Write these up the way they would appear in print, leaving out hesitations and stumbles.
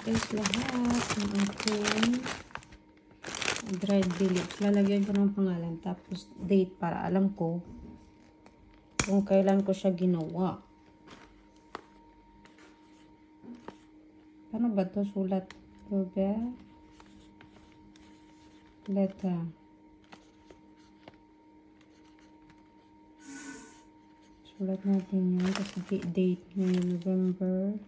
guys lahat ng aking dried bay leaves. Lalagyan ko ng pangalan tapos date para alam ko kung kailan ko siya ginawa. Paano ba to sulat? Diba? Letter. Sulat natin yan. Tapos date ngayon, November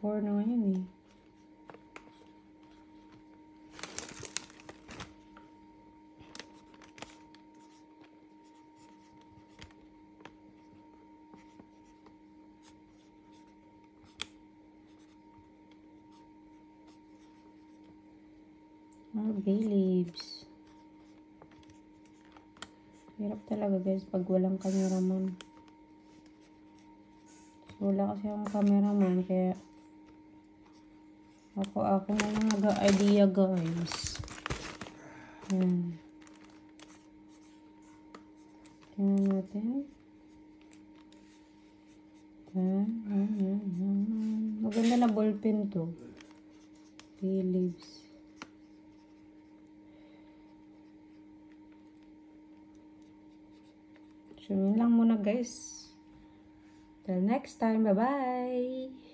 4 na ngayon eh. Bay leaves. Hirap talaga guys pag walang cameraman. Wala kasi akong cameraman kaya ako na lang nag-idea guys. Yan. Tingnan natin. Yan. Maganda na ballpen to. Bay leaves. So, yun lang muna guys. Till next time. Bye-bye!